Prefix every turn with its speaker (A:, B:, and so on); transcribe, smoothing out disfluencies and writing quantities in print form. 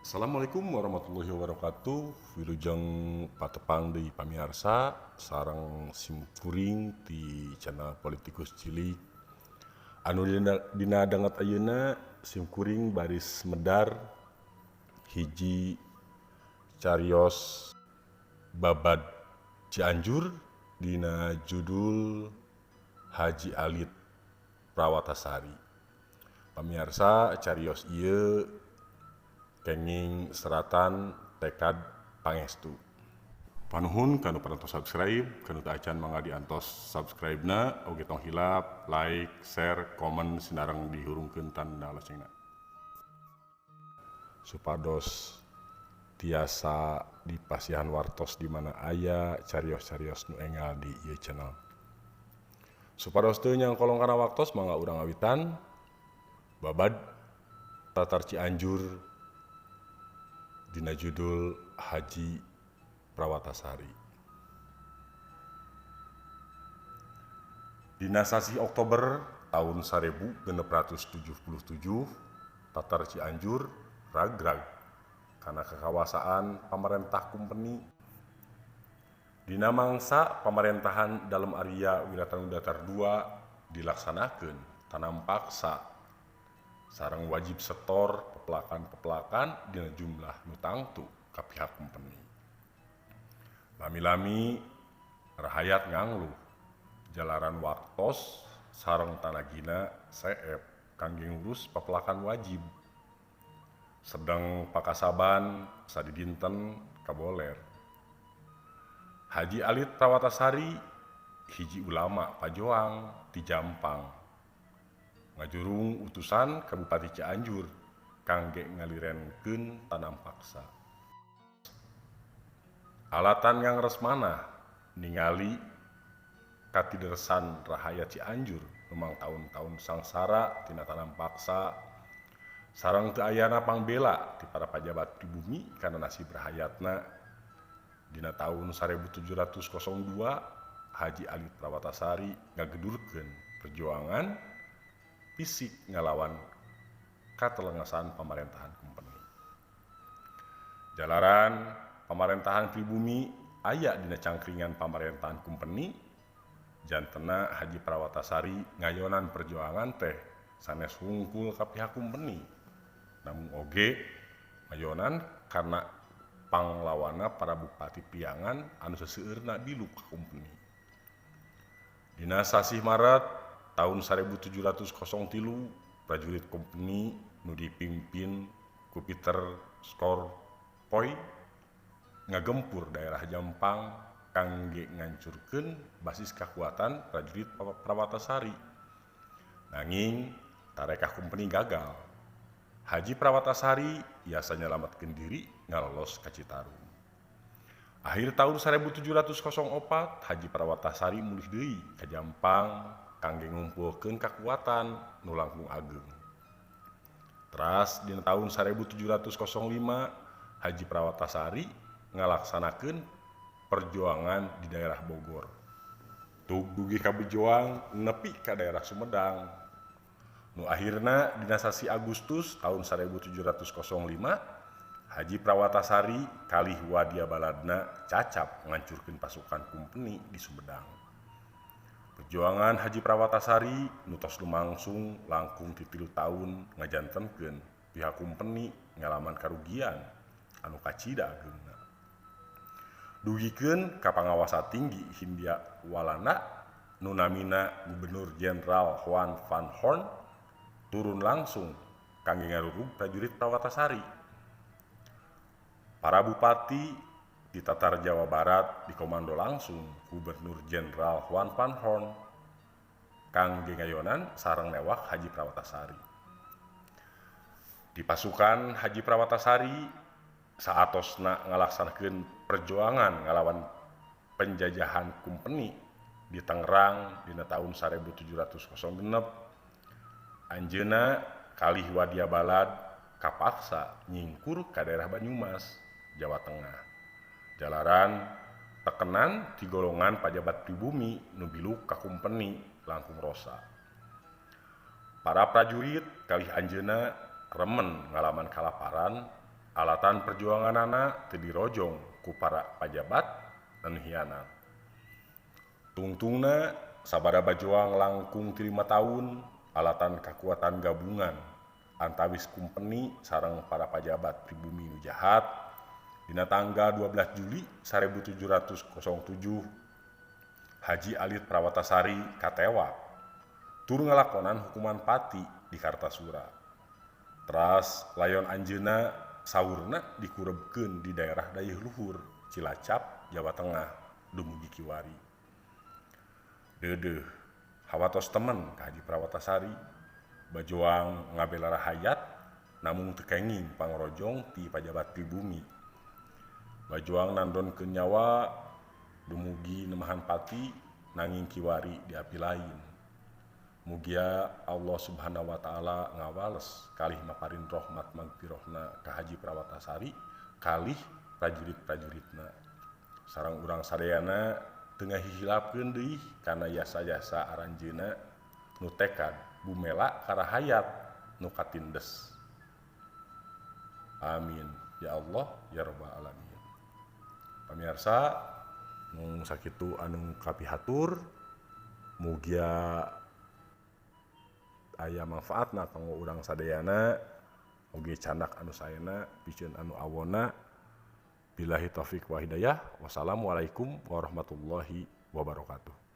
A: Assalamualaikum warahmatullahi wabarakatuh. Wilujeng patepang deui pamiarsa sareng simkuring ti channel Politikus Cilik. Anu dina danget ayeuna simkuring baris medar hiji carios babad Cianjur dina judul Haji Alit Prawatasari. Pamiarsa carios ieu kenging seratan tekad pangestu. Panuhun kanu parantos subscribe, kanu teu acan mangga diantos subscribe-na, oge tong hilap, like, share, komen sinareng dihurungkeun tanda loncengna. Supados tiasa dipasihan wartos di mana aya carios-carios nu enggal di ieu channel. Supados teu nyangkolong kana waktos mangga urang awitan babad Tatar Cianjur dina judul Haji Prawatasari. Dina sasi Oktober tahun 1677, Tatar Cianjur ragrag kana kekawasaan pamarentah kumpeni. Dina mangsa pamerintahan dalam area Wiratanu Datar II dilaksanakeun tanam paksa sareng wajib setor pepelakan-pepelakan dina jumlah nu tangtu ka pihak kumpeni. Lami-lami rahayat ngangluh jalaran waktos sareng tanagina seep kangge ngurus pepelakan wajib. Sedang pakasaban sadidinten kaboler. Haji Alit Prawatasari hiji ulama pajoang ti Jampang ngajurung utusan ka Bupati Cianjur kangge ngalirenkeun tanam paksa. Alatan yang resmana ningali katidersan rahayat Cianjur memang tahun-tahun sangsara tina tanam paksa sareng teu ayana pangbela ti para pajabat pribumi kana nasib rahayatna. Dina tahun 1702 Haji Alit Prawatasari ngagedurkeun perjuangan fisik ngalawan katelengasan pemerintahan kumpeni. Jalaran pemerintahan pribumi aya dina cangkringan pemerintahan kumpeni, jantena Haji Prawatasari ngayonan perjuangan teh sanes wungkul ka pihak kumpeni. Namun oge ngayonan karena panglawana para bupati piangan anu seseueurna dilu ka kumpeni. Dina sasih Maret tahun 1703 prajurit kumpeni nu dipimpin ku Peter Scorpoy ngagempur daerah Jampang kangge ngancurkeun basis kakuatan prajurit Prawatasari. Nanging tarekah kumpeni gagal. Haji Prawatasari biasa nyelametkeun diri ngalolos ka Citarum. Akhir tahun 1704 Haji Prawatasari mulih deui ka Jampang kangge ngumpulkeun kakuatan nu langkung ageung. Teras dina tahun 1705 Haji Prawatasari ngalaksanakeun perjuangan di daerah Bogor. Tug dugi ka Bejoang nepi ka daerah Sumedang. Nu akhirna dina sasi Agustus tahun 1705 Haji Prawatasari kalih wadia baladna cacap ngancurkeun pasukan kumpeni di Sumedang. Perjuangan Haji Prawatasari nu tos lumangsung langkung ti 3 taun ngajantenkeun pihak kumpeni ngalaman karugian anu kacida ageungna. Dugikeun ka pangawasa tinggi Hindia Walanda nu namina Gubernur Jenderal Juan van Horn turun langsung kangge ngarurug prajurit Prawatasari. Para bupati di Tatar Jawa Barat dikomando langsung Gubernur Jenderal Juan van Horn kangge ngayonan sareng newak Haji Prawatasari. Di pasukan Haji Prawatasari saatosna ngalaksanakeun perjuangan ngalawan penjajahan kumpeni di Tangerang dina tahun 1706 anjeunna kalih wadia balad kapaksa nyingkur ka daerah Banyumas, Jawa Tengah. Jalaran tekenan ti golongan pajabat pribumi nu biluk ka kumpeni langkung rosa. Para prajurit kalih anjeunna remen ngalaman kalaparan alatan perjuangan anak teu dirojong ku para pajabat dan hianat. Tungtungna sabada bajuang langkung 5 tahun alatan kekuatan gabungan antawis kumpeni sareng para pajabat pribumi nu jahat dina tanggal 12 Juli 1707 Haji Alit Prawatasari katewak tur ngalakonan hukuman pati di Kartasura. Teras layon anjeuna saurna dikurebkeun di daerah Dayeuh Luhur, Cilacap, Jawa Tengah, dumugi Kiwari. Deudeuh hawatos temen ka Haji Prawatasari, bajuang ngabela rahayat namun teu kenging pangrojong ti pajabat pribumi. Bajuang nandonkeun nyawa dumugi nemahan pati nanging Kiwari di api lain. Mugia Allah Subhanahu wa Ta'ala ngawales kalih maparin rahmat magfirahna ka Haji Prawatasari kalih prajurit-prajuritna. Sareng urang sadayana teu ngahihilapkeun deui kana jasa-jasa aranjeuna nu tekad bumela karahayat nu katindes. Amin ya Allah ya rabbal alamin. Pamirsa nu sakitu anu kapihatur mugia aya manfaatna kanggo urang sadayana oge canak anu saena pikeun anu awona. Billahi taufik wa hidayah. Wassalamualaikum warahmatullahi wabarakatuh.